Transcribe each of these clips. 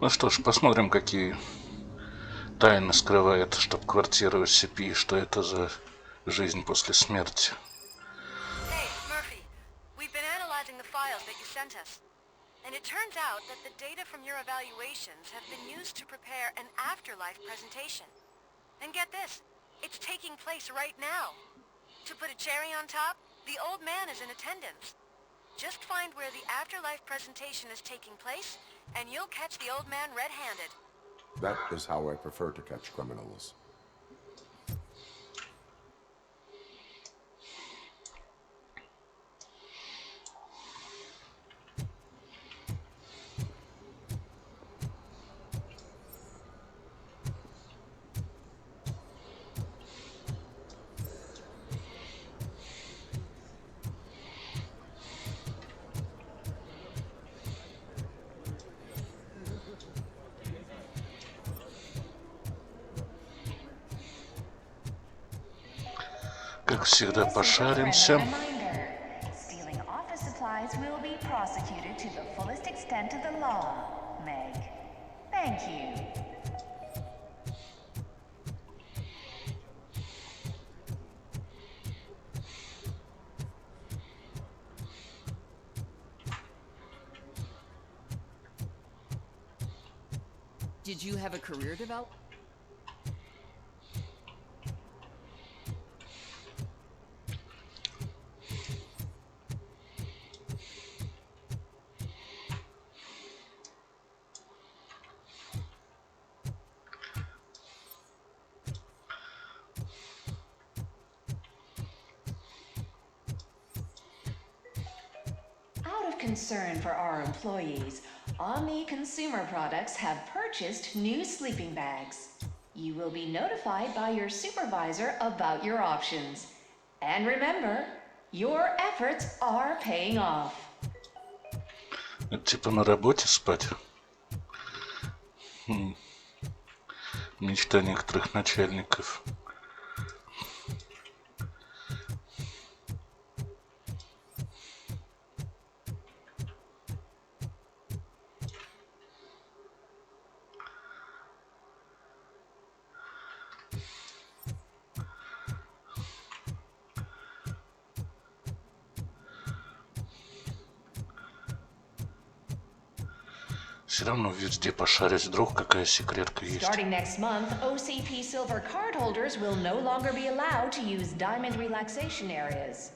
Ну что ж, посмотрим, какие тайны скрывает штаб-квартира SCP, что это за жизнь после смерти. Hey, Murphy, we've been analyzing the files that you sent us. And it turns out that the data from your evaluations have been used to prepare an afterlife presentation. And get this, it's taking place right now. To put a cherry on top, the old man is in attendance. Just find where the afterlife presentation is taking place, and you'll catch the old man red-handed. That is how I prefer to catch criminals. Как всегда, пошаримся. Stealing office supplies will be prosecuted to the fullest extent of the law, Meg. Thank you. Did you have a career develop? Out of concern for our employees, Omni Consumer Products have purchased new sleeping bags. You will be notified by your supervisor about your options. And remember, your efforts are paying off. Это типа на работе спать. Мечта некоторых начальников. Все равно везде пошарить, вдруг какая секретка есть. Starting next month, OCP Silver cardholders will no longer be allowed to use diamond relaxation areas.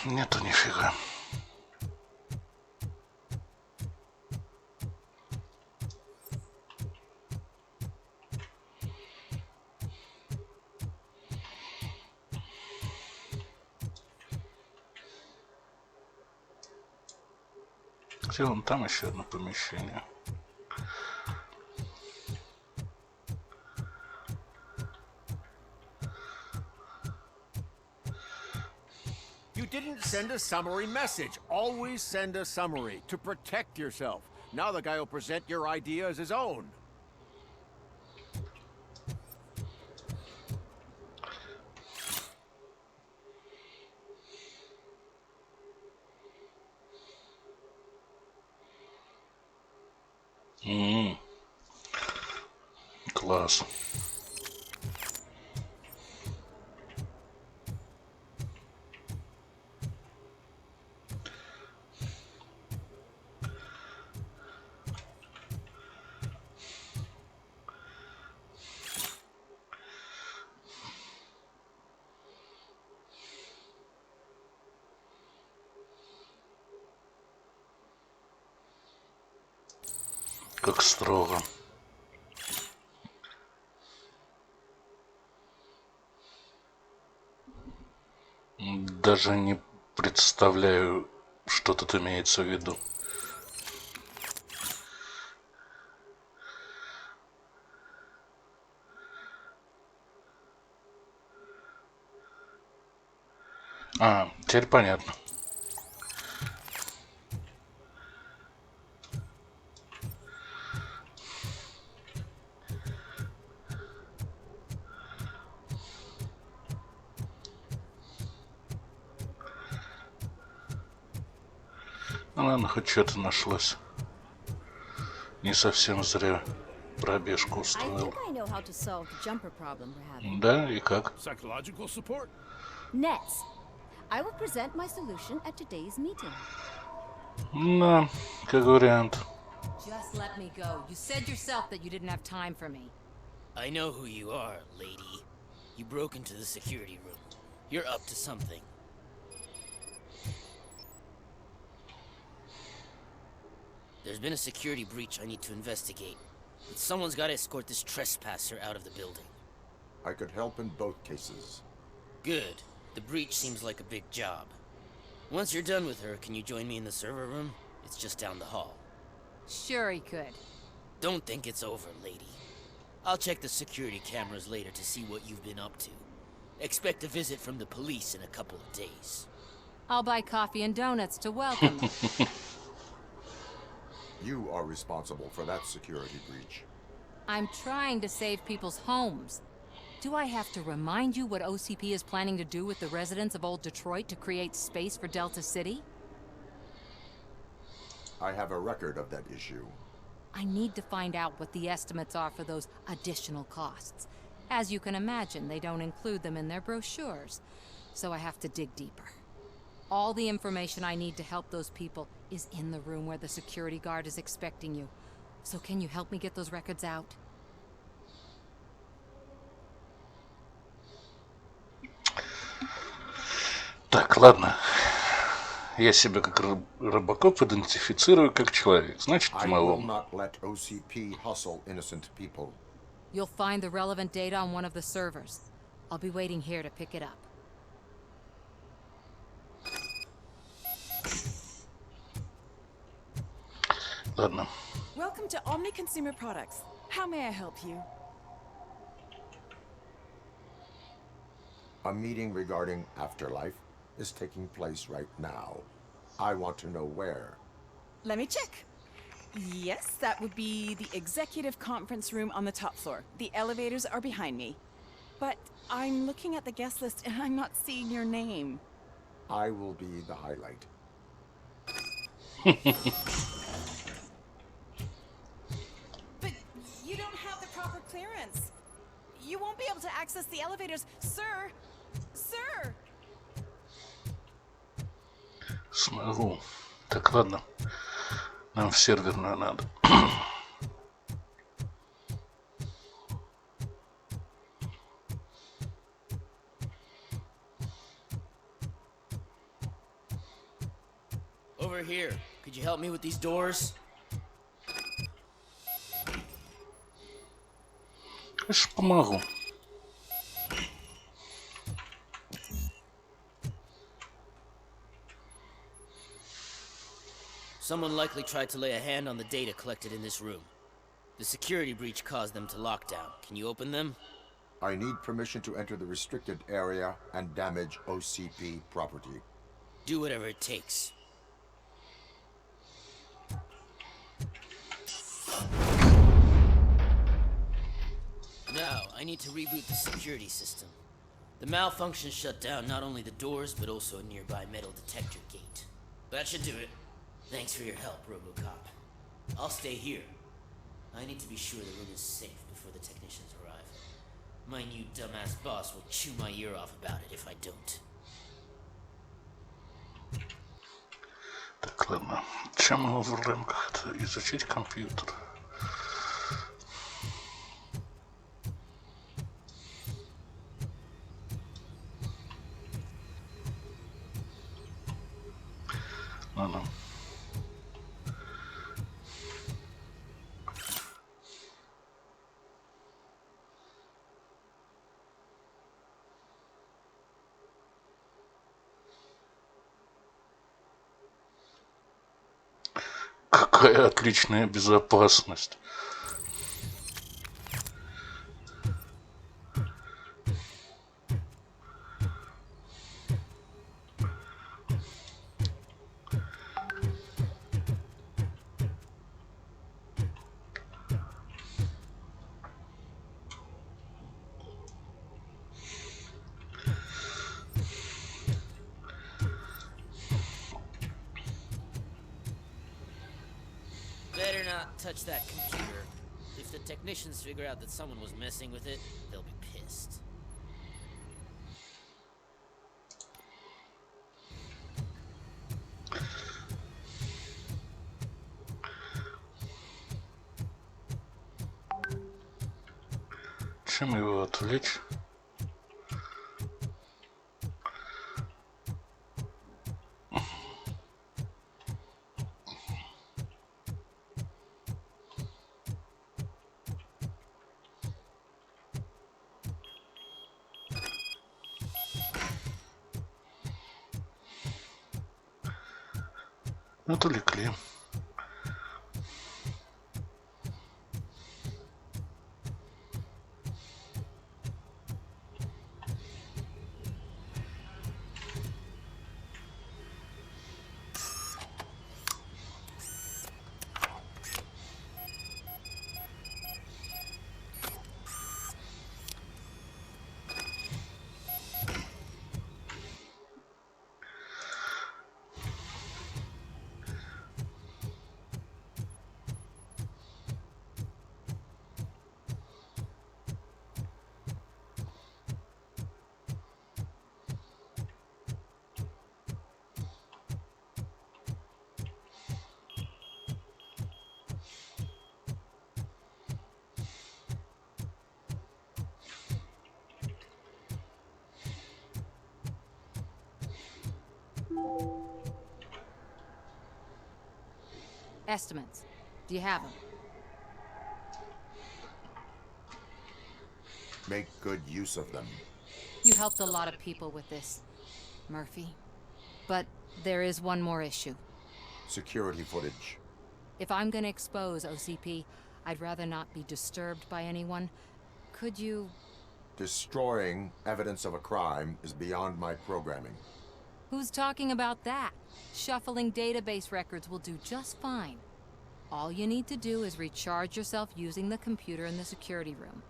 Нету нифига. Где вон там еще одно помещение. You didn't send a summary message. Always send a summary to protect yourself. Now the guy will present your idea as his own. Класс. как строго. Даже не представляю, что тут имеется в виду. А, теперь понятно. Ну ладно, хоть что-то нашлось. Не совсем зря пробежку I устроил. think I know how to solve the jumper problem we're having. Да, и как? Psychological support? Nets. I will present my solution at today's meeting. Да, как вариант. Just let me go. You said yourself that you didn't have time for me. I know who you are, lady. You broke into the security room. You're up to something. There's been a security breach I need to investigate. But someone's got to escort this trespasser out of the building. I could help in both cases. Good. The breach seems like a big job. Once you're done with her, can you join me in the server room? It's just down the hall. Sure he could. Don't think it's over, lady. I'll check the security cameras later to see what you've been up to. Expect a visit from the police in a couple of days. I'll buy coffee and donuts to welcome them. You are responsible for that security breach. I'm trying to save people's homes. Do I have to remind you what OCP is planning to do with the residents of Old Detroit to create space for Delta City? I have a record of that issue. I need to find out what the estimates are for those additional costs. As you can imagine, they don't include them in their brochures, so I have to dig deeper. All the information I need to help those people is in the room where the security guard is expecting you. So can you help me get those records out? Так, ладно. Я себя как Робокоп идентифицирую как человек. Значит, I will помогу. not let OCP hustle innocent people. You'll find the relevant data on one of the servers. I'll be waiting here to pick it up. Ладно. Welcome to Omni Consumer Products. How may I help you? A meeting regarding afterlife is taking place right now. I want to know where. Let me check. Yes, that would be the executive conference room on the top floor. The elevators are behind me. But I'm looking at the guest list and I'm not seeing your name. I will be the highlight. But you don't have the proper clearance. You won't be able to access the elevators, sir. Sir! Смогу. Так, ладно. Нам в серверную надо. Over here. Could you help me with these doors? Конечно, помогу. Someone likely tried to lay a hand on the data collected in this room. The security breach caused them to lock down. Can you open them? I need permission to enter the restricted area and damage OCP property. Do whatever it takes. Now, I need to reboot the security system. The malfunction shut down not only the doors, but also a nearby metal detector gate. That should do it. Thanks for your help, RoboCop. I'll stay here. I need to be sure the room is safe before the technicians arrive. My new dumbass boss will chew my ear off about it if I don't. Так, ладно. Чем мы в рамках это изучить компьютер? Ладно. Какая отличная безопасность. Better not touch that computer. If the technicians figure out that someone was messing with it, they'll be pissed. Чем его отвлечь? Отвлекли. Estimates. Do you have them? Make good use of them. You helped a lot of people with this, Murphy. But there is one more issue. Security footage. If I'm gonna expose OCP, I'd rather not be disturbed by anyone. Could you... Destroying evidence of a crime is beyond my programming. Who's talking about that? Shuffling database records will do just fine. All you need to do is recharge yourself using the computer in the security room.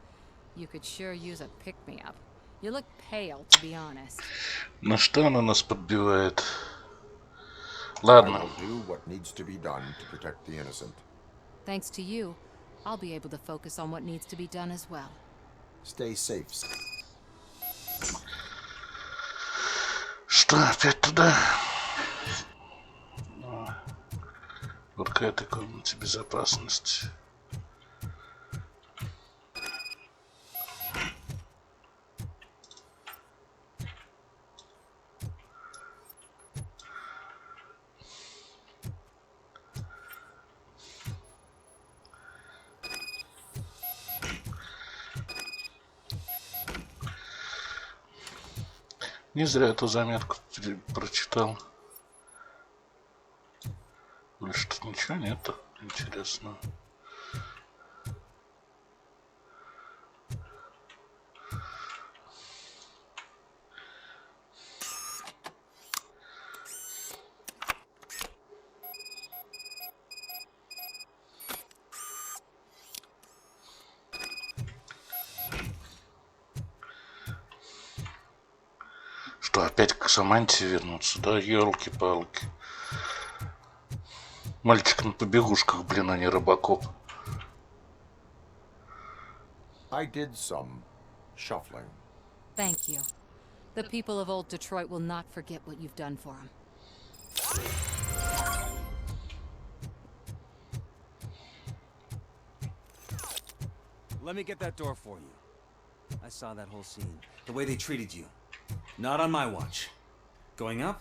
You could sure use a pick-me-up. You look pale, to be honest. На что она нас подбивает? I Ладно. will do what needs to be done to protect the innocent. Thanks to you, I'll be able to focus on what needs to be done as well. Stay safe. Что, опять туда? Вот к этой комнате безопасности. Не зря эту заметку прочитал. Больше тут ничего нету интересного. Что, опять к Саманте вернуться? Да, елки-палки. Мальчик на побегушках, блин, а не Робокоп. I did some shuffling. Thank you. The people of old Detroit will not forget what you've done for them. Let me get that door for you. I saw that whole scene. The way they treated you. Not on my watch. Going up?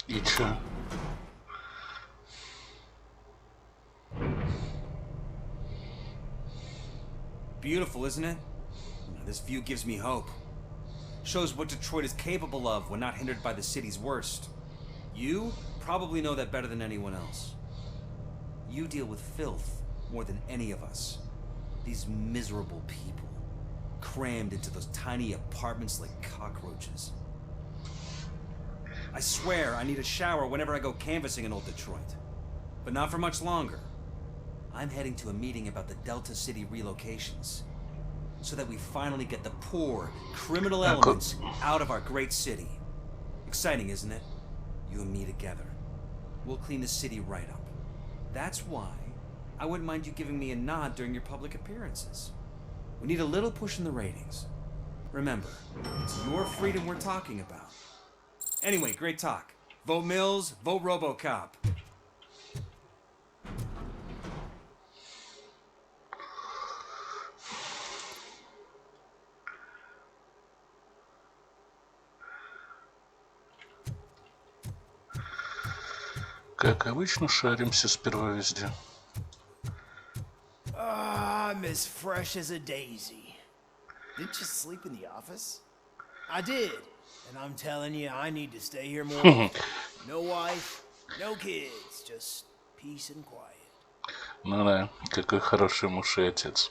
И чё? Beautiful, isn't it? This view gives me hope. Shows what Detroit is capable of when not hindered by the city's worst. You probably know that better than anyone else. You deal with filth more than any of us. These miserable people, crammed into those tiny apartments like cockroaches. I swear I need a shower whenever I go canvassing in old Detroit. But not for much longer. I'm heading to a meeting about the Delta City relocations, so that we finally get the poor, criminal elements out of our great city. Exciting, isn't it? You and me together. We'll clean the city right up. That's why I wouldn't mind you giving me a nod during your public appearances. We need a little push in the ratings. Remember, it's your freedom we're talking about. Anyway, great talk. Vote Mills, vote RoboCop. Как обычно, шаримся сперва везде. I'm as fresh as a daisy. Didn't you sleep in the office? I did. And I'm telling you, I need to stay here more often. No wife, no kids, just peace and quiet. Ну да, какой хороший муж и отец.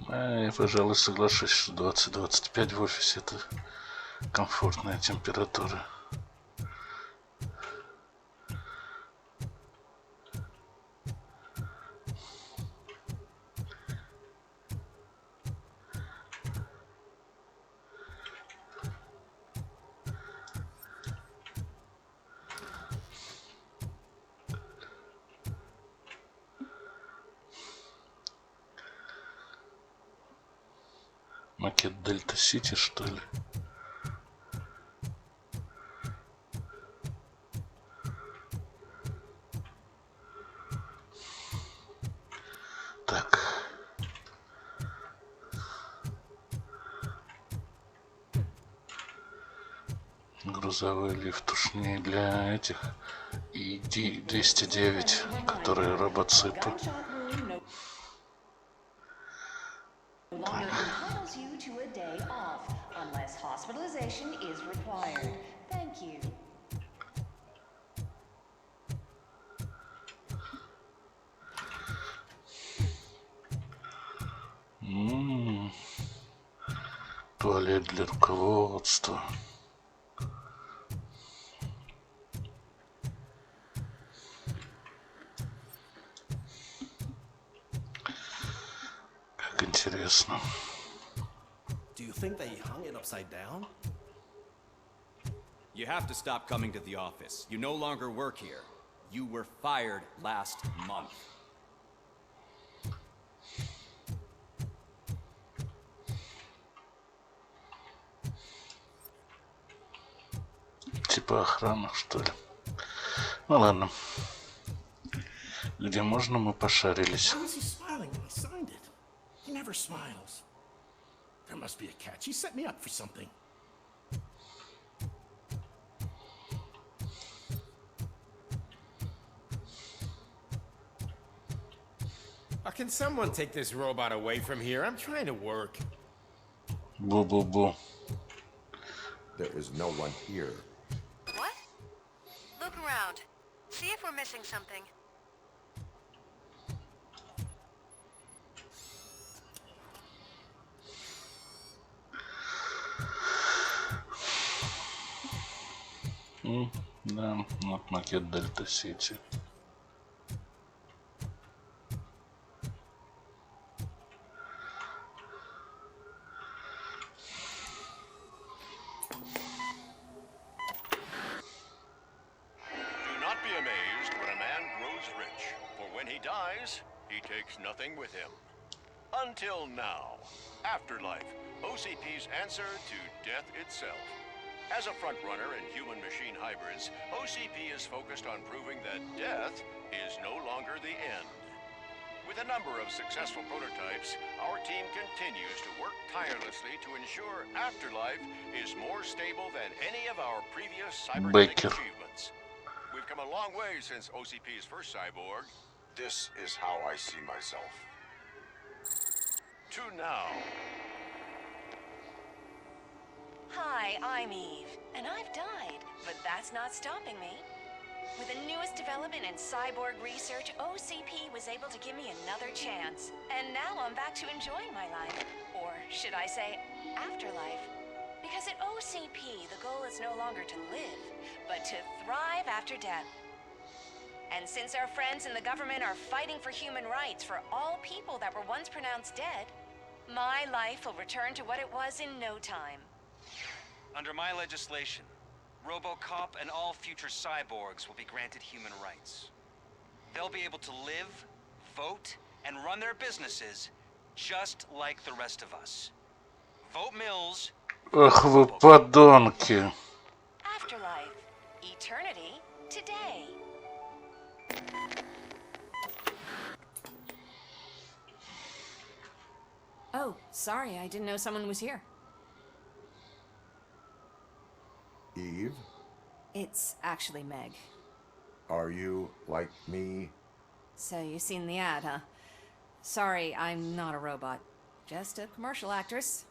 Я, пожалуй, соглашусь, что 20-25 в офисе это комфортная температура. Макет Дельта Сити, что ли? Так. Грузовой лифт уж не для этих. И 209, которые робоципы. Entitles you to a day off, unless hospitalization is required. Thank you. Туалет для руководства. Как интересно. Do you think they hung it upside down? You have to stop coming to the office. You no longer work here. You were fired last month. Типа охрана, что ли? Ну ладно. Где можно, мы пошарились. Why was he smiling when he signed it? He never smiles. There must be a catch. He set me up for something. Can someone take this robot away from here? I'm trying to work. Бу-бу-бу. There is no one here. What? Look around. See if we're missing something. Да, вот макет Дельта Сити. Nothing with him. Until now. Afterlife, OCP's answer to death itself. As a frontrunner in human-machine hybrids, OCP is focused on proving that death is no longer the end. With a number of successful prototypes, our team continues to work tirelessly to ensure Afterlife is more stable than any of our previous cybernetic Беккер. achievements. We've come a long way since OCP's first cyborg. This is how I see myself. To now. Hi, I'm Eve, and I've died, but that's not stopping me. With the newest development in cyborg research, OCP was able to give me another chance. And now I'm back to enjoying my life. Or should I say, afterlife. Because at OCP, the goal is no longer to live, but to thrive after death. And since our friends in the government are fighting for human rights for all people that were once pronounced dead, my life will return to what it was in no time. Under my legislation, RoboCop and all future cyborgs will be granted human rights. They'll be able to live, vote, and run their businesses just like the rest of us. Vote Mills. Ах вы подонки. Afterlife. Eternity. Today. Oh, sorry, I didn't know someone was here. Eve, It's actually Meg. are you like me? So you seen the ad, huh? Sorry, I'm not a robot. Just a commercial actress.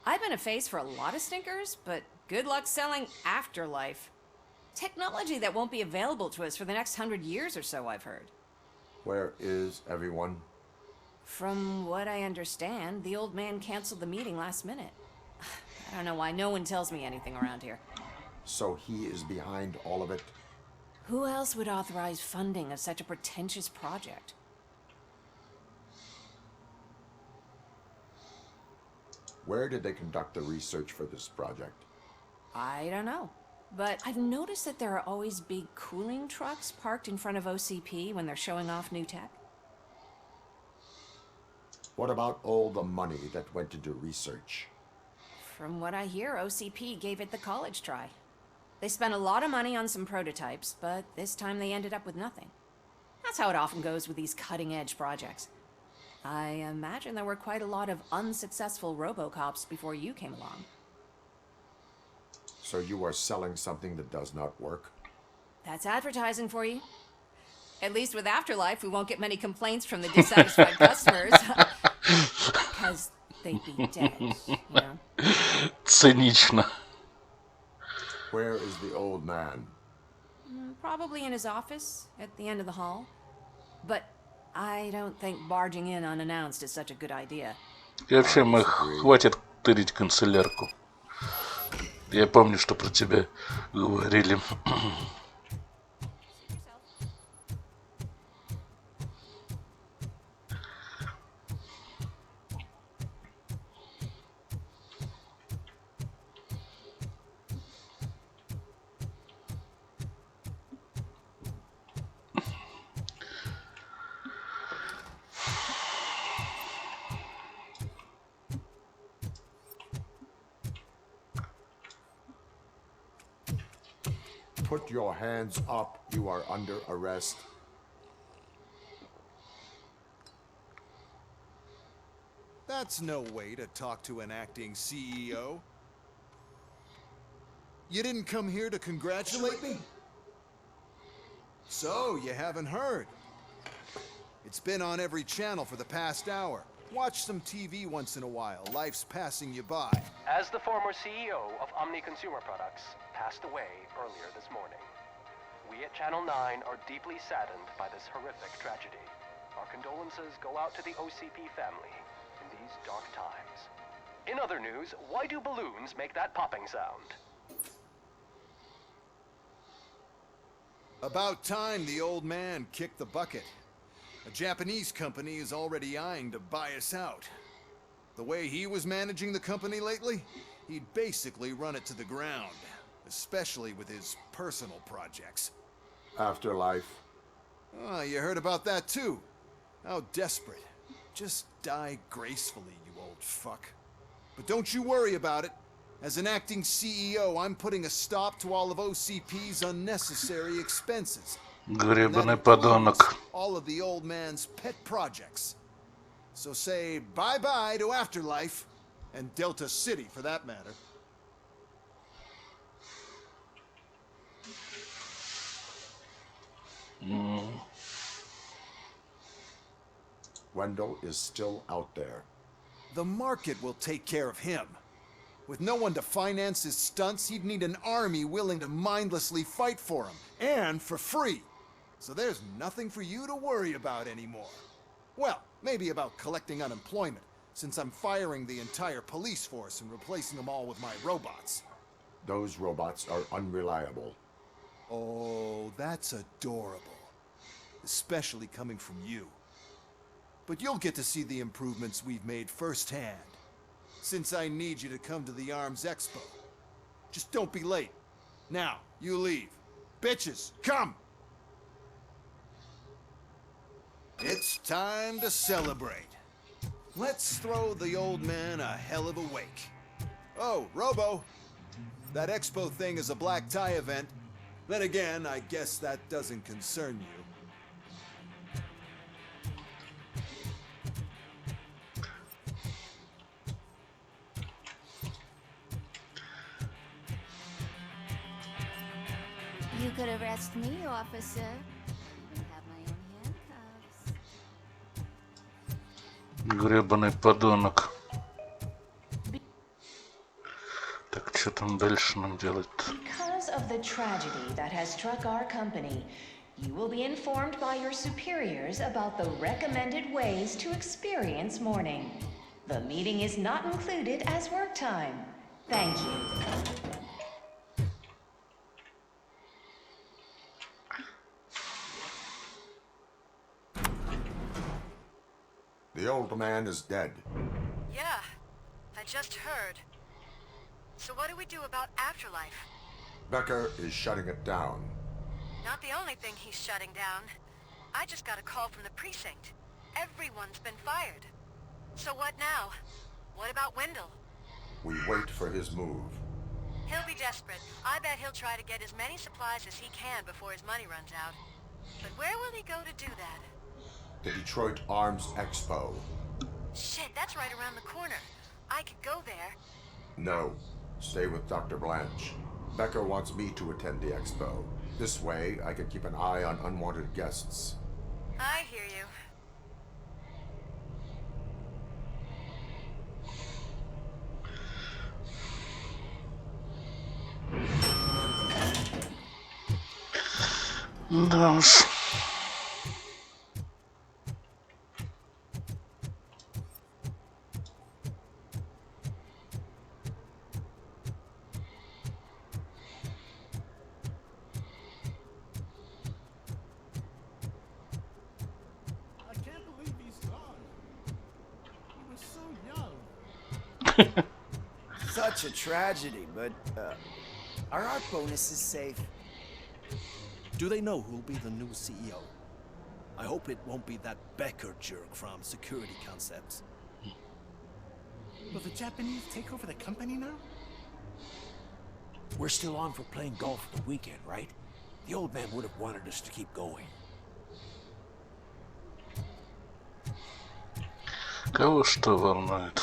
I've been a face for a lot of stinkers, but good luck selling Afterlife. Technology that won't be available to us for the next 100 years or so, I've heard. Where is everyone? From what I understand, the old man canceled the meeting last minute. I don't know why no one tells me anything around here. So he is behind all of it? Who else would authorize funding of such a pretentious project? Where did they conduct the research for this project? I don't know. But I've noticed that there are always big cooling trucks parked in front of OCP when they're showing off new tech. What about all the money that went into research? From what I hear, OCP gave it the college try. They spent a lot of money on some prototypes, but this time they ended up with nothing. That's how it often goes with these cutting-edge projects. I imagine there were quite a lot of unsuccessful RoboCops before you came along. So you are selling something that does not work? That's advertising for you. At least with Afterlife, we won't get many complaints from the dissatisfied customers. Because they'd be dead, you know? Цинично. Where is the old man? Probably in his office, at the end of the hall. But I don't think barging in unannounced is such a good idea. И вообще, мы хватит тырить канцелярку. Я помню, что про тебя говорили. Put your hands up. You are under arrest. That's no way to talk to an acting CEO. You didn't come here to congratulate me? So, you haven't heard. It's been on every channel for the past hour. Watch some TV once in a while. Life's passing you by. As the former CEO of Omni Consumer Products passed away earlier this morning, we at Channel 9 are deeply saddened by this horrific tragedy. Our condolences go out to the OCP family in these dark times. In other news, why do balloons make that popping sound? About time the old man kicked the bucket. A Japanese company is already eyeing to buy us out. The way he was managing the company lately, he'd basically run it to the ground, especially with his personal projects. Afterlife. Oh, you heard about that too. How desperate. Just die gracefully, you old fuck. But don't you worry about it. As an acting CEO, I'm putting a stop to all of OCP's unnecessary expenses. Гребаный подонок. All of the old man's pet projects. So say bye-bye to Afterlife, and Delta City for that matter. Wendell is still out there. The market will take care of him. With no one to finance his stunts, he'd need an army willing to mindlessly fight for him, and for free. So there's nothing for you to worry about anymore. Well, maybe about collecting unemployment, since I'm firing the entire police force and replacing them all with my robots. Those robots are unreliable. Oh, that's adorable. Especially coming from you. But you'll get to see the improvements we've made firsthand. Since I need you to come to the Arms Expo. Just don't be late. Now, you leave. Bitches, come! It's time to celebrate. Let's throw the old man a hell of a wake. Oh, Robo. That expo thing is a black tie event. Then again, I guess that doesn't concern you. You could arrest me, officer. I have my own handcuffs. Гребаный подонок. Так, что там дальше нам делать-то? Because of the tragedy that has struck our company, you will be informed by your superiors about the recommended ways to experience mourning. The meeting is not included as work time. Thank you. The old man is dead. Yeah, I just heard. So what do we do about Afterlife? Becker is shutting it down. Not the only thing he's shutting down. I just got a call from the precinct. Everyone's been fired. So what now? What about Wendell? We wait for his move. He'll be desperate. I bet he'll try to get as many supplies as he can before his money runs out. But where will he go to do that? The Detroit Arms Expo. Shit, that's right around the corner. I could go there. No. Stay with Dr. Blanche. Becker wants me to attend the expo. This way, I can keep an eye on unwanted guests. I hear you. Да уж. Such a tragedy, but, are our bonuses safe? Do they know who'll be the new CEO? I hope it won't be that Becker jerk from Security Concepts. Will the Japanese take over the company now? We're still on for playing golf for the weekend, right? The old man would have wanted us to keep going. Кого что волнует?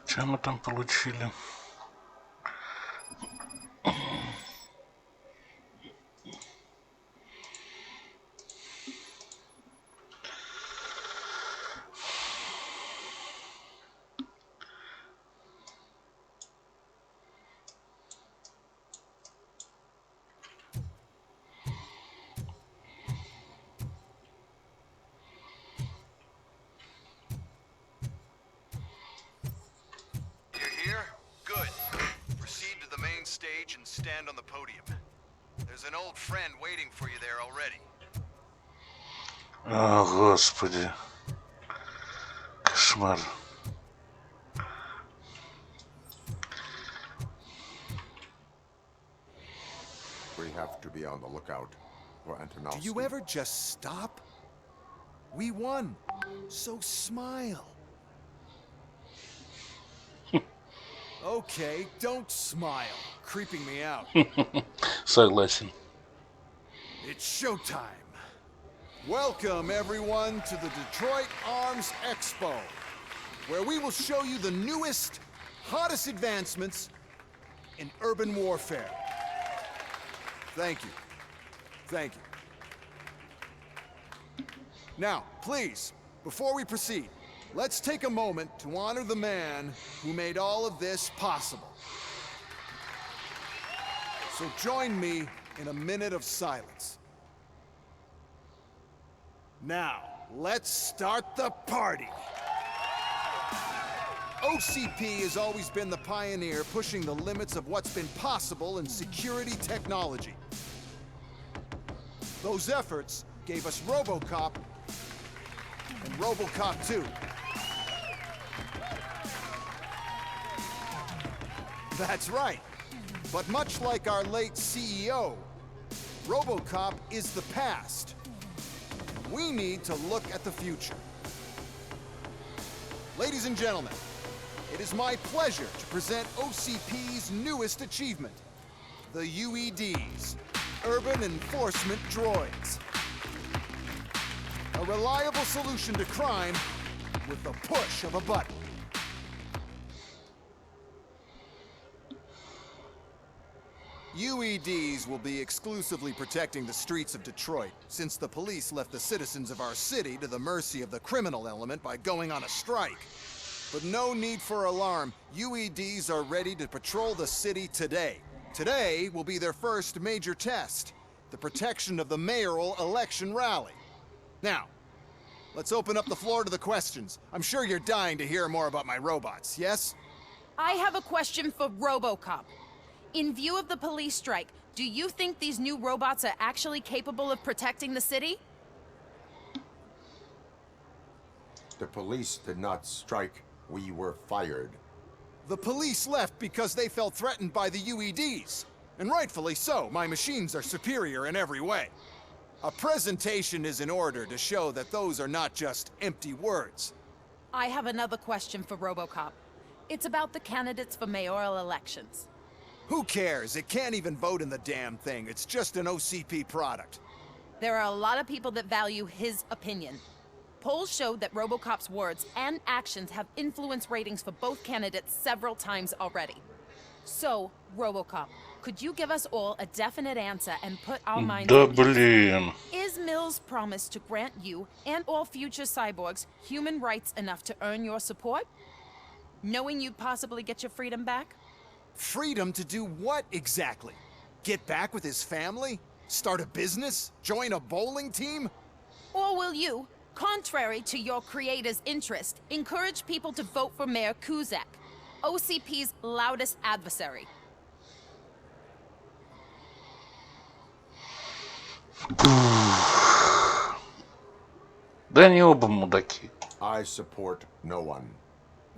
Что мы там получили? stage and stand on the podium. There's an old friend waiting for you there already. О, Господи. Кошмар. We have to be on the lookout for Antonovsky. Do you ever just stop? We won, so smile. Okay, don't smile. Creeping me out. Согласен. It's showtime. Welcome, everyone, to the Detroit Arms Expo, where we will show you the newest, hottest advancements in urban warfare. Thank you. Thank you. Now, please, before we proceed, let's take a moment to honor the man who made all of this possible. So join me in a minute of silence. Now, let's start the party. OCP has always been the pioneer pushing the limits of what's been possible in security technology. Those efforts gave us RoboCop and RoboCop 2. That's right. But much like our late CEO, RoboCop is the past. We need to look at the future. Ladies and gentlemen, it is my pleasure to present OCP's newest achievement, the UEDs, Urban Enforcement Droids. A reliable solution to crime with the push of a button. UEDs will be exclusively protecting the streets of Detroit, since the police left the citizens of our city to the mercy of the criminal element by going on a strike. But no need for alarm. UEDs are ready to patrol the city today. Today will be their first major test, the protection of the mayoral election rally. Now, let's open up the floor to the questions. I'm sure you're dying to hear more about my robots, yes? I have a question for RoboCop. In view of the police strike, do you think these new robots are actually capable of protecting the city? The police did not strike. We were fired. The police left because they felt threatened by the UEDs. And rightfully so. My machines are superior in every way. A presentation is in order to show that those are not just empty words. I have another question for RoboCop. It's about the candidates for mayoral elections. Who cares? It can't even vote in the damn thing. It's just an OCP product. There are a lot of people that value his opinion. Polls showed that RoboCop's words and actions have influenced ratings for both candidates several times already. So, RoboCop, could you give us all a definite answer and put our minds at ease? Is Mills' promise to grant you and all future cyborgs human rights enough to earn your support? Knowing you'd possibly get your freedom back? Freedom to do what exactly? Get back with his family? Start a business? Join a bowling team? Or will you, contrary to your creator's interest, encourage people to vote for Mayor Kuzak, OCP's loudest adversary? Да они оба мудаки. I support no one.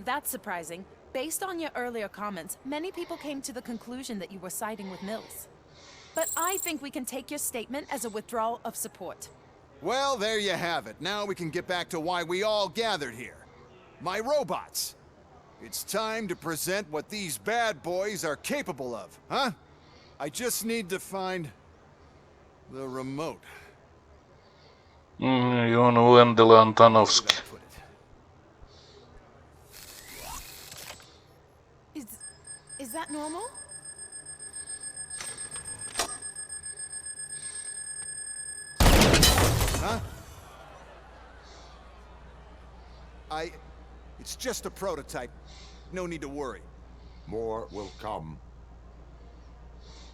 That's surprising. Based on your earlier comments, many people came to the conclusion that you were siding with Mills. But I think we can take your statement as a withdrawal of support. Well, there you have it. Now we can get back to why we all gathered here. My robots. It's time to present what these bad boys are capable of, huh? I just need to find the remote. И он у Эндела Антоновский. Is that normal? Huh? It's just a prototype. No need to worry. More will come.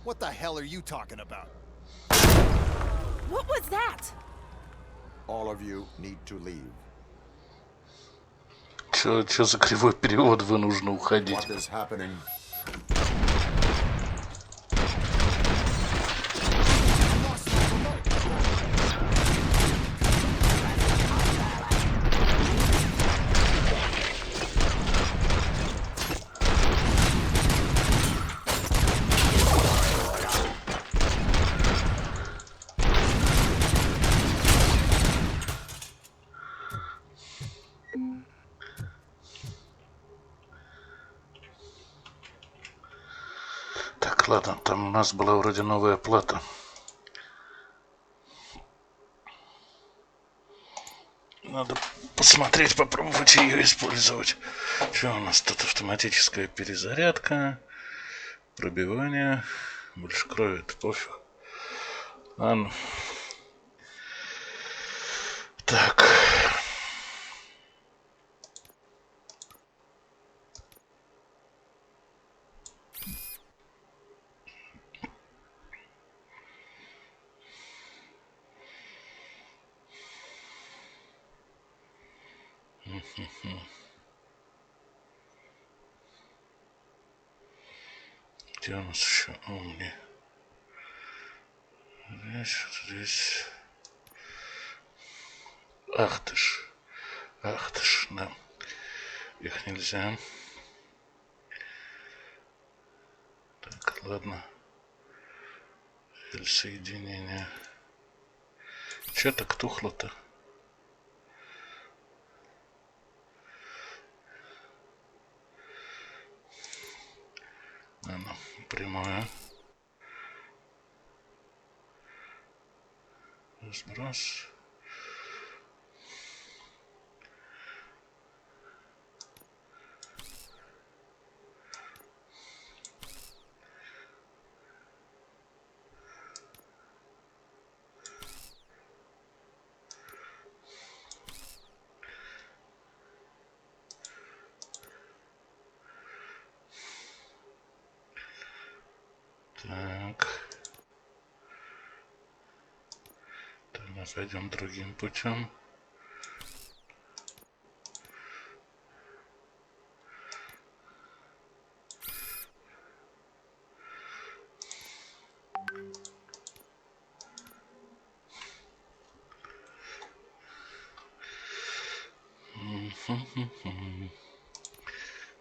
What the hell are you talking about? What was that? All of you need to leave. Чё за кривой перевод? Вы нужно уходить. What is happening? Так, ладно, там у нас была вроде новая плата. Надо посмотреть, попробовать ее использовать. Что у нас тут? Автоматическая перезарядка, пробивание, больше крови, это пофиг. Ладно. Так. Где у нас еще умни? Здесь. Ах ты ж, да. Их нельзя. Так, ладно. Соединение. Че так тухло-то? Ладно, прямое. Разброс. Так. Тогда пойдем другим путем.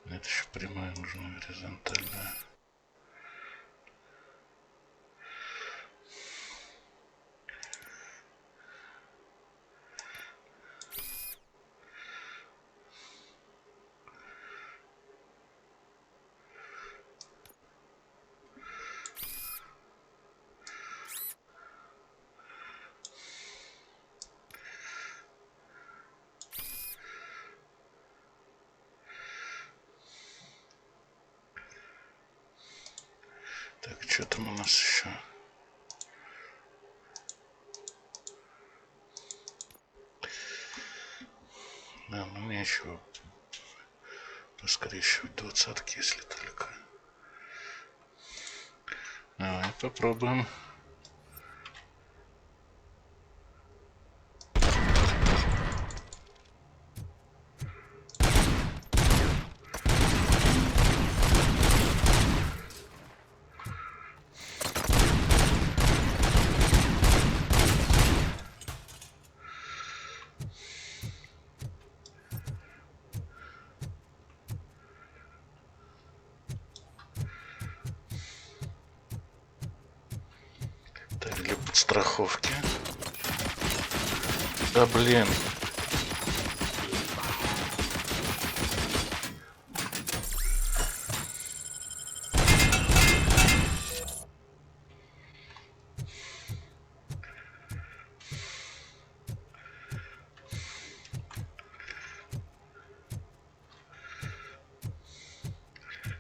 Это еще прямая нужна, горизонтальная. Так, что там у нас еще? Да, ну нечего поскрещивать двадцатки, если только. Давай попробуем. Страховки. Да блин.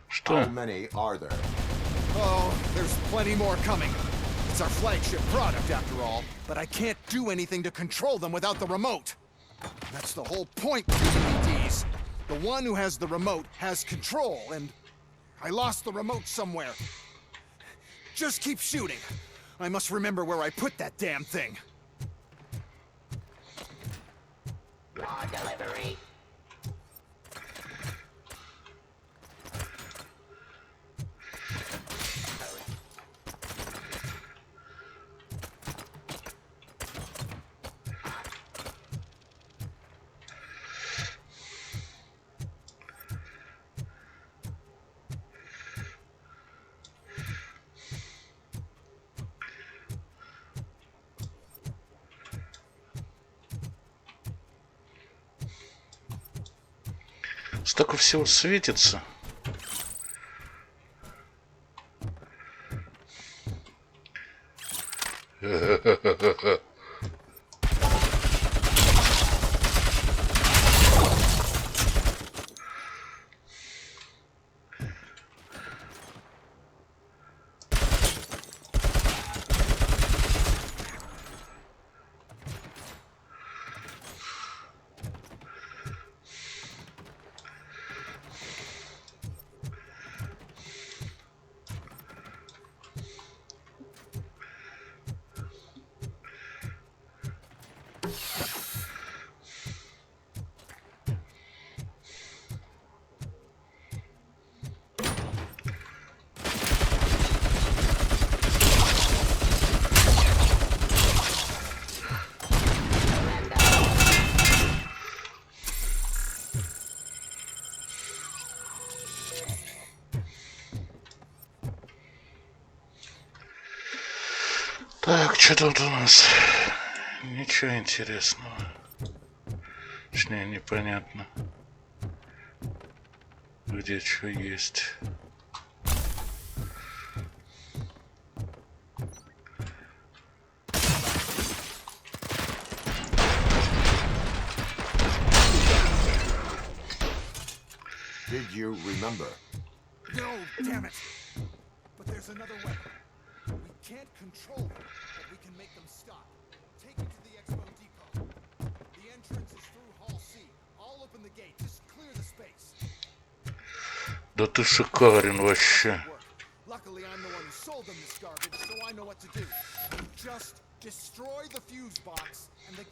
Что? How many are there? Oh, there's plenty more coming. It's our flagship product, after all, but I can't do anything to control them without the remote. That's the whole point of DVDs. The one who has the remote has control, and I lost the remote somewhere. Just keep shooting. I must remember where I put that damn thing. Raw delivery. Столько всего светится. Так, что тут у нас? Ничего интересного. Точнее, непонятно. Где что есть. Did you remember? No, damn it! But there's another way. We can't control them, but we can make them stop. Take it to the Expo Depot. The entrance is through Hall C. I'll open the gate. Just clear the space. Да ты шикарен вообще. Luckily, I'm the one who sold them this garbage, so I know what to do. Just destroy the fuse box and the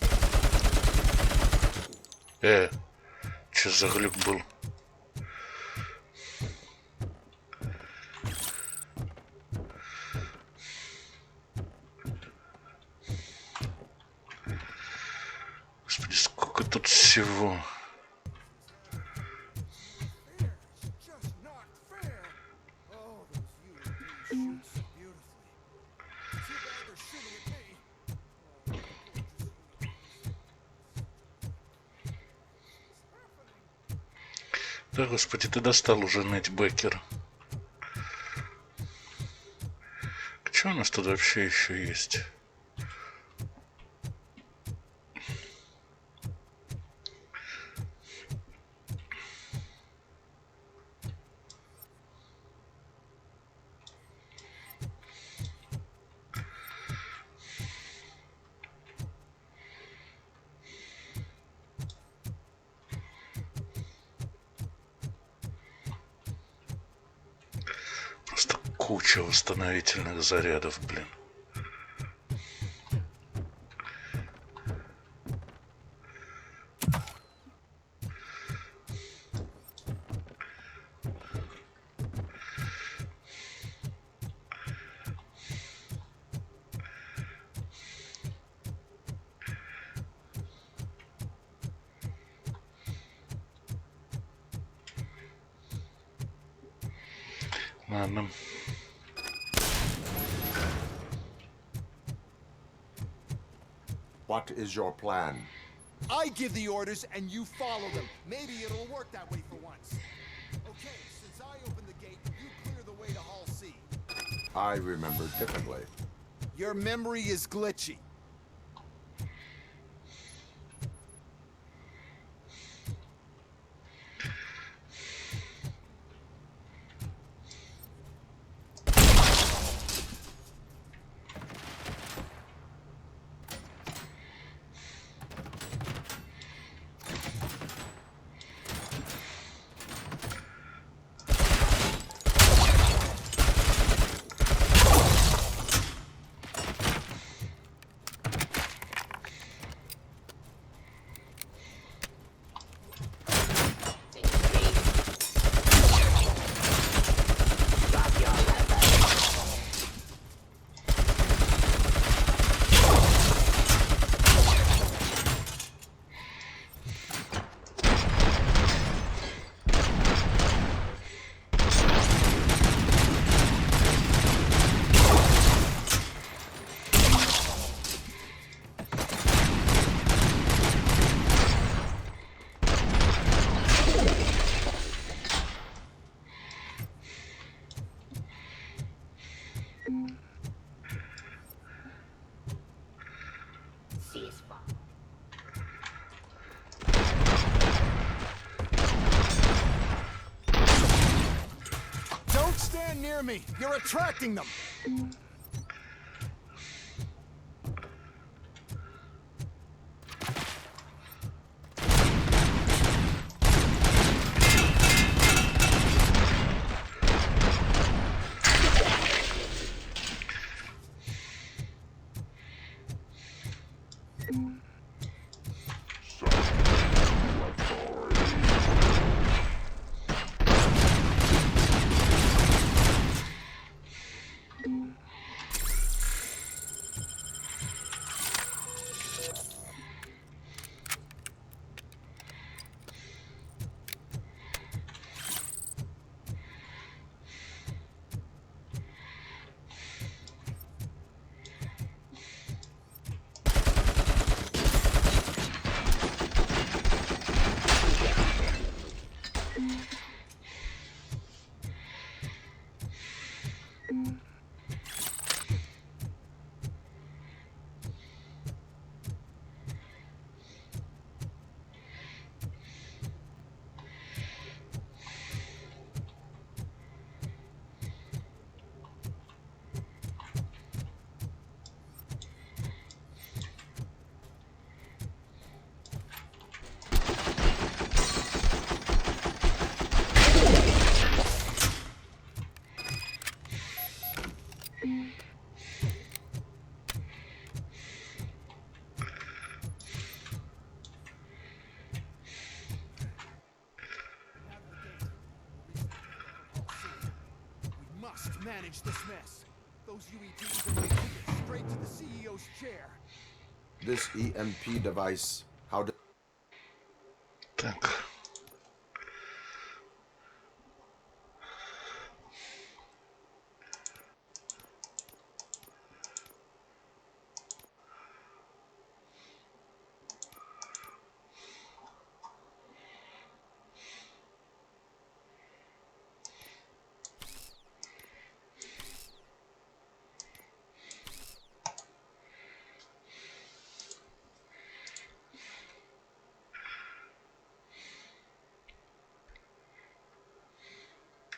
gate. Что за глюк был? Господи, сколько тут всего. Да, господи, ты достал уже, Нэтт Беккер. Что у нас тут вообще еще есть? Куча восстановительных зарядов, блин. Ладно. What is your plan? I give the orders and you follow them. Maybe it'll work that way for once. Okay, since I opened the gate, you clear the way to Hall C. I remember differently. Your memory is glitchy. me! You're attracting them! Manage this mess. Those UETs are making it straight to the CEO's chair. This EMP device, how do... Так.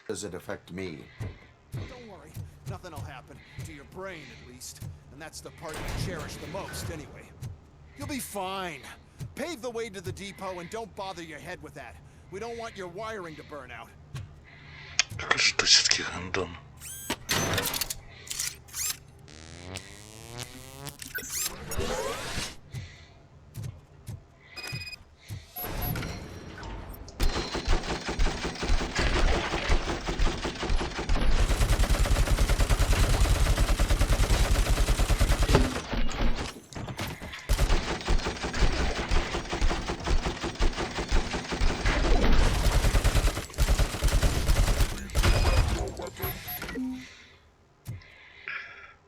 Does it affect me? Don't worry, nothing will happen. To your brain, at least. And that's the part you cherish the most, anyway. You'll be fine. Pave the way to the depot and don't bother your head with that. We don't want your wiring to burn out. Какой же ты все-таки гандон.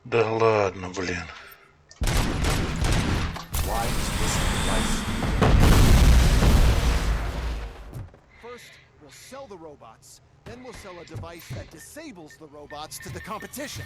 Да ладно, блин. First, we'll sell the robots. Then we'll sell a device that disables the robots to the competition.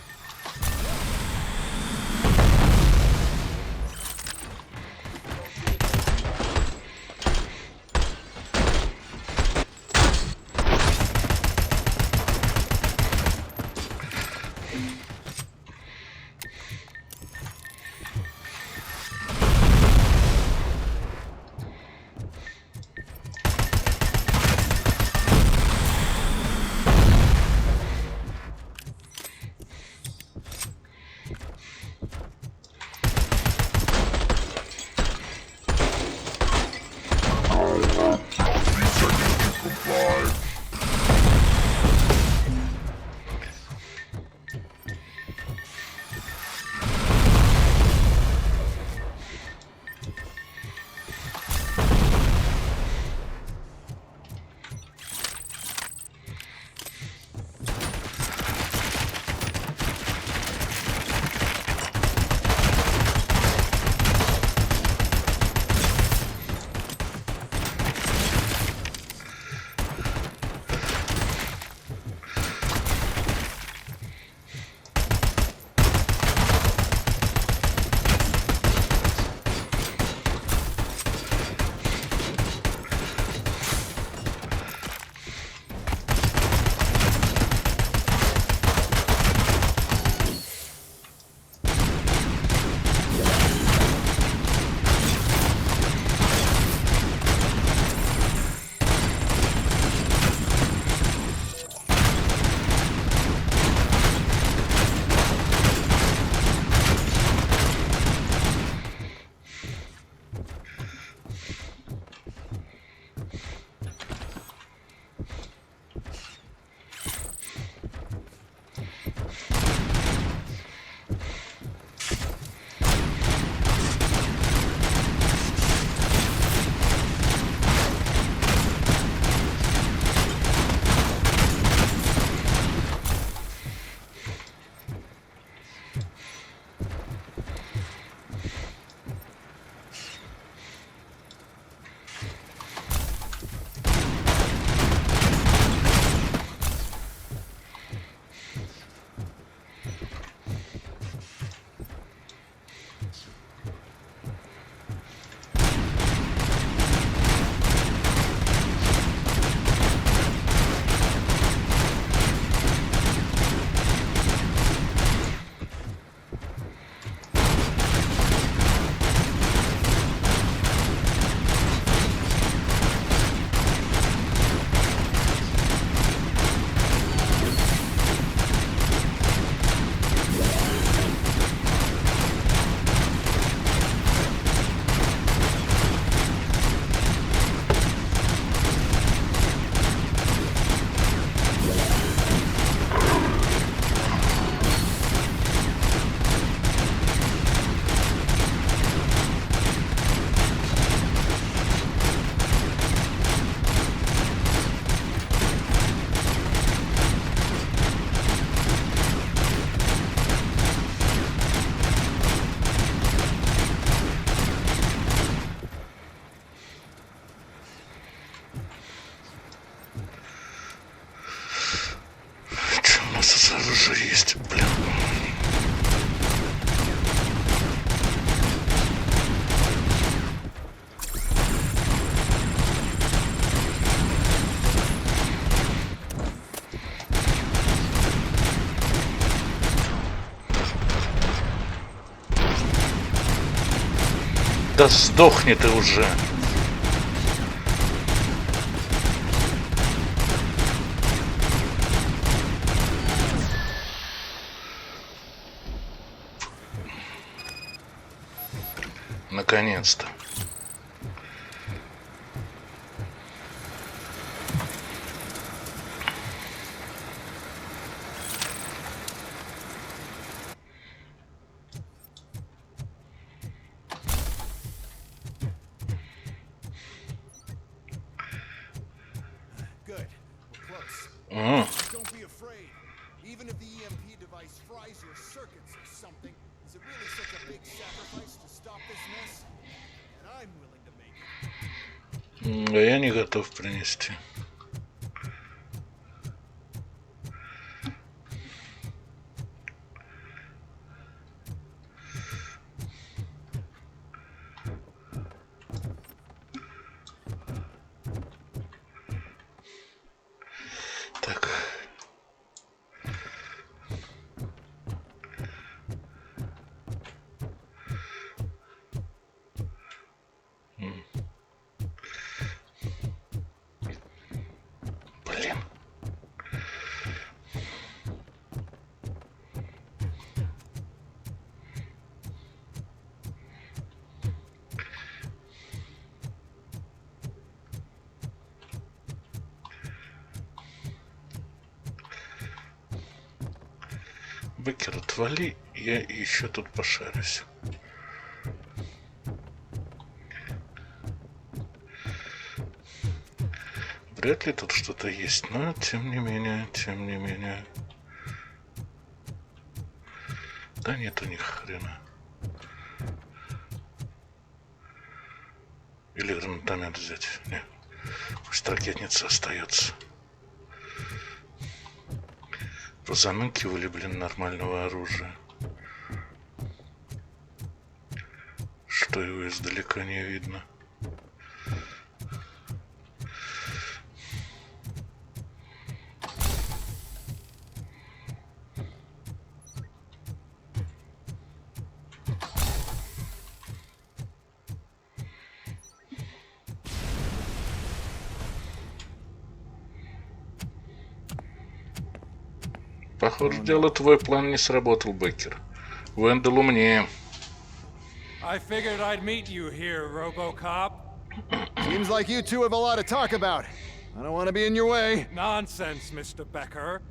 Тоже есть, блин. Да сдохни ты уже. Наконец-то. Good. We're close. Mm. Don't be afraid. Even if the EMP device fries your circuits or something, is it really such a big sacrifice to stop this mess? And I'm willing to make it. А я не готов принести. Так. Блин. Беккер, отвали, я еще тут пошарюсь. Вряд ли тут что-то есть, но тем не менее. Да нету ни хрена. Или гранатомет взять. Не, пусть ракетница остается. Позаныкивали, блин, нормального оружия. Что его издалека не видно. Похоже, дело, твой план не сработал, Беккер. Вендел умнее. I figured I'd meet you here, RoboCop. Seems like you two have a lot to talk about. I don't want to be in your way. Nonsense, Mr. Becker.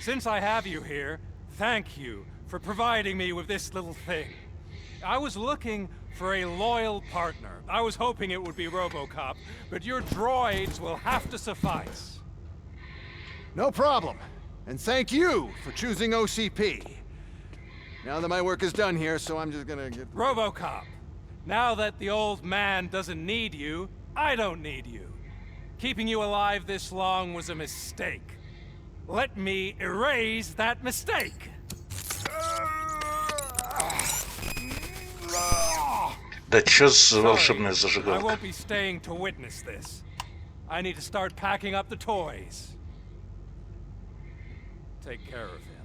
Since I have you here, thank you for providing me with this little thing. I was looking for a loyal partner. I was hoping it would be RoboCop, but your droids will have to suffice. No problem. And thank you for choosing OCP. Now that my work is done here, so I'm just gonna get... RoboCop, now that the old man doesn't need you, I don't need you. Keeping you alive this long was a mistake. Let me erase that mistake. Да чё за волшебная I зажигалка? won't be staying to witness this. I need to start packing up the toys. Take care of him.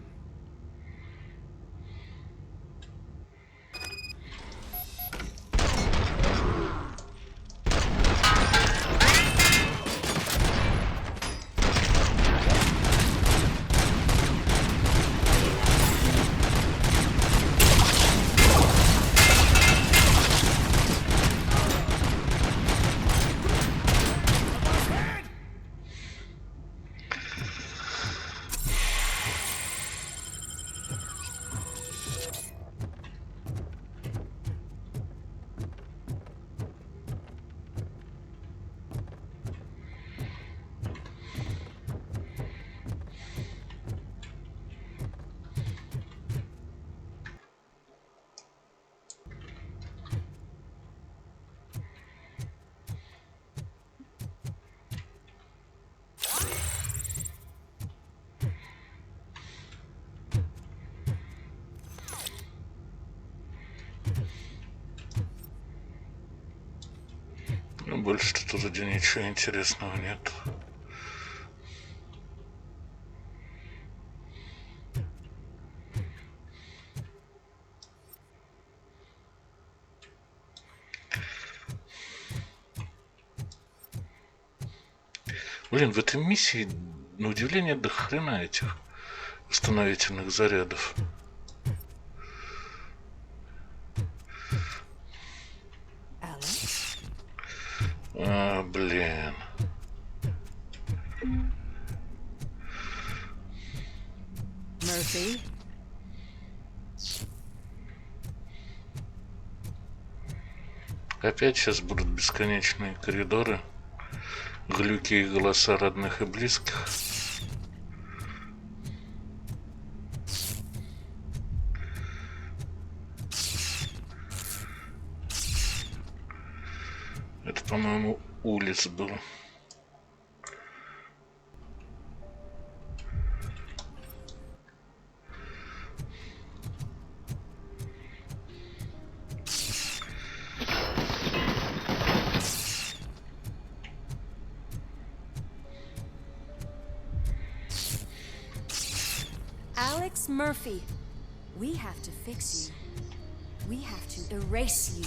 больше тут вроде ничего интересного нет. Блин, в этой миссии, на удивление, до хрена этих восстановительных зарядов. Блин. Murphy? Опять сейчас будут бесконечные коридоры, глюки и голоса родных и близких. Это, по-моему, улиц был. Alex Murphy, we have to fix you. We have to erase you.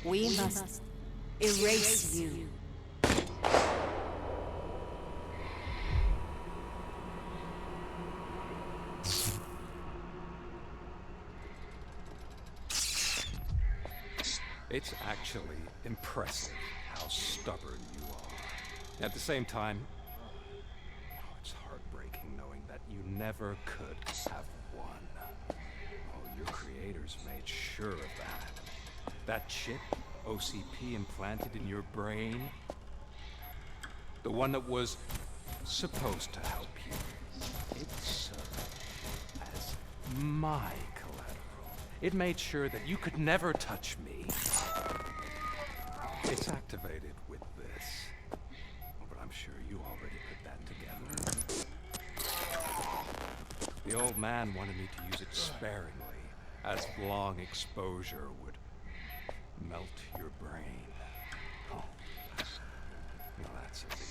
We must erase you. It's actually impressive how stubborn you are. At the same time, it's heartbreaking knowing that you never could have won. Oh, your creators made sure of that. That chip OCP implanted in your brain, the one that was supposed to help you, it served as my collateral. It made sure that you could never touch me. It's activated with this, but I'm sure you already put that together. The old man wanted me to use it sparingly, as long exposure would melt your brain. Oh, well, that's a big...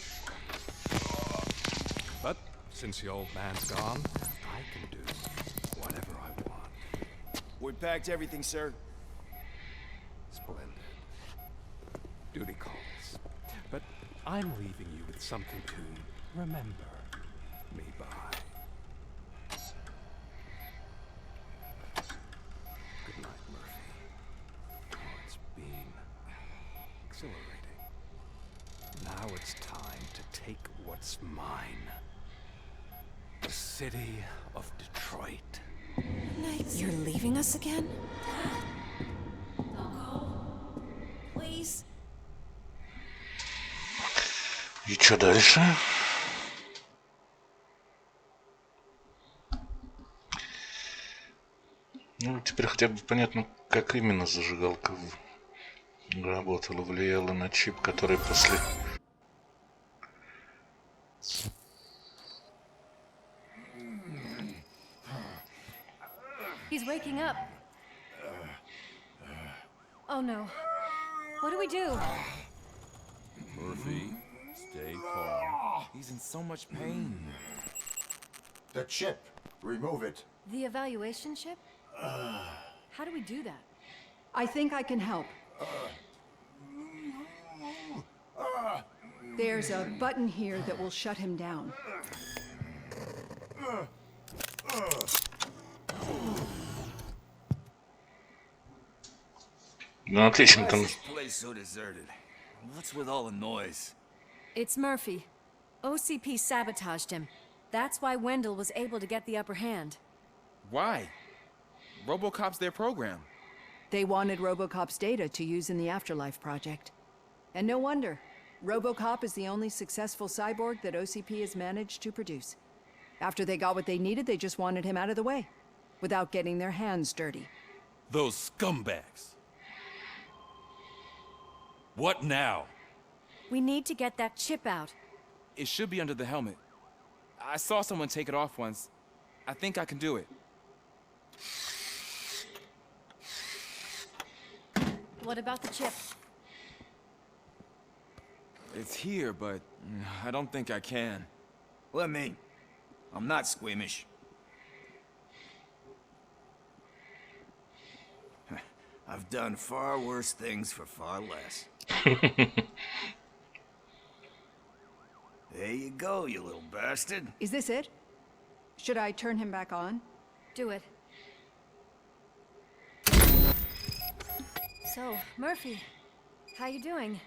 But since the old man's gone, I can do whatever I want. We packed everything, sir. Splendid. Duty calls. But I'm leaving you with something to remember me by. Good night, Murphy. Oh, it's been exhilarating. Now it's time to take what's mine. The city of Detroit. You're leaving us again? Please? И что дальше? Ну, теперь хотя бы понятно, как именно зажигалка работала, влияла на чип, который после... He's waking up. Oh no. What do we do? Murphy, stay calm. He's in so much pain. The chip. Remove it. The evaluation chip? How do we do that? I think I can help. There's a button here that will shut him down. Ну, отлично там. This place so deserted. What's with all the noise? It's Murphy. OCP sabotaged him. That's why Wendell was able to get the upper hand. Why? RoboCop's their program. They wanted RoboCop's data to use in the Afterlife project. And no wonder. RoboCop is the only successful cyborg that OCP has managed to produce. After they got what they needed, they just wanted him out of the way, without getting their hands dirty. Those scumbags. What now? We need to get that chip out. It should be under the helmet. I saw someone take it off once. I think I can do it. What about the chip? It's here, but I don't think I can. Let me. I'm not squeamish. I've done far worse things for far less. There you go, you little bastard. Is this it? Should I turn him back on? Do it. So, Murphy, how you doing?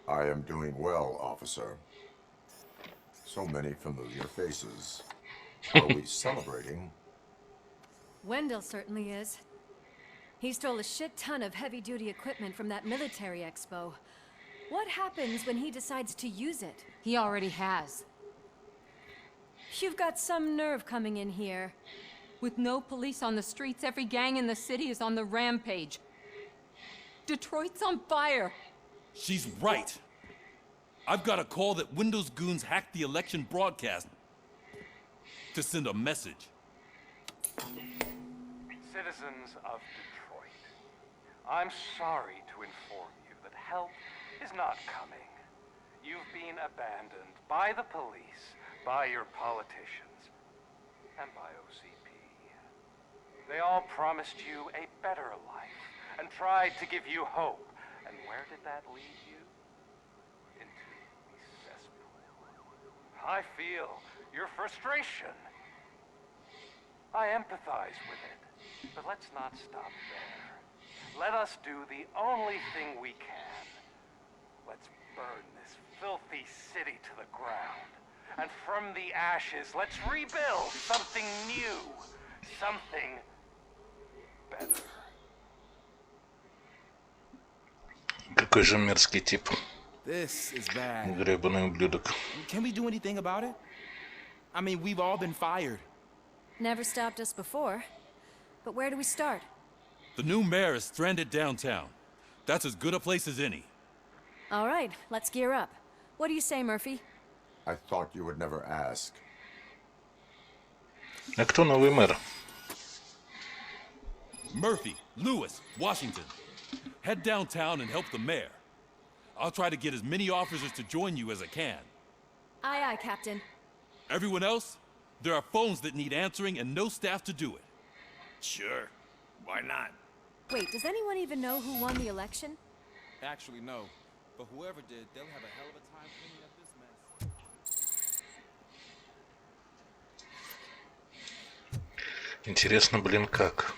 I am doing well, officer. So many familiar faces. Are we celebrating? Wendell certainly is. He stole a shit ton of heavy-duty equipment from that military expo. What happens when he decides to use it? He already has. You've got some nerve coming in here. With no police on the streets, every gang in the city is on the rampage. Detroit's on fire. She's right. I've got a call that Windows goons hacked the election broadcast to send a message. Citizens of Detroit, I'm sorry to inform you that help is not coming. You've been abandoned by the police, by your politicians, and by OCP. They all promised you a better life and tried to give you hope. And where did that lead you? Into the cesspool. I feel your frustration. I empathize with it, but let's not stop there. Let us do the only thing we can. Let's burn this filthy city to the ground. And from the ashes, let's rebuild something new. Something better. Какой же мерзкий тип. This is bad. Гребаный ублюдок. Can we do anything about it? I mean, we've all been fired. Never stopped us before. But where do we start? The new mayor is stranded downtown. That's as good a place as any. All right, let's gear up. What do you say, Murphy? I thought you would never ask. А кто новый мэр? Murphy, Lewis, Washington. Head downtown and help the mayor. I'll try to get as many officers to join you as I can. Aye, aye, Captain. Everyone else, there are phones that need answering and no staff to do it. Sure. Why not? Wait, does anyone even know who won the election? Actually, no. But whoever did, they'll have a hell of a time cleaning up this mess. Интересно, блин, как?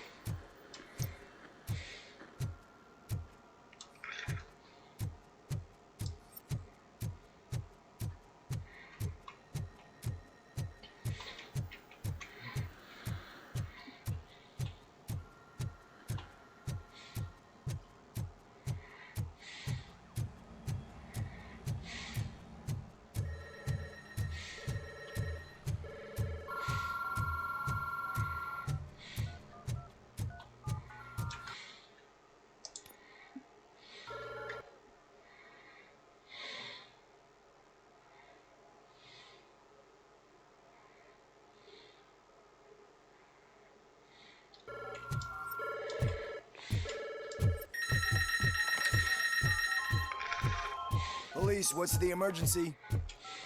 Police, what's the emergency?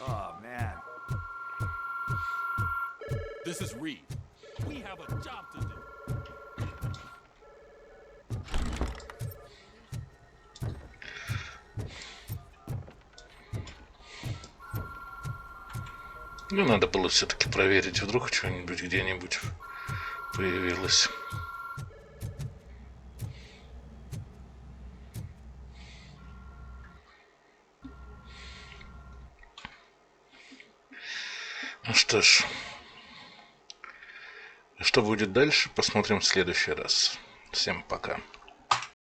Oh, man. This is Reed. We have a job to do. Ну, надо было все-таки проверить, вдруг что-нибудь где-нибудь появилось. Ну что ж, что будет дальше, посмотрим в следующий раз. Всем пока.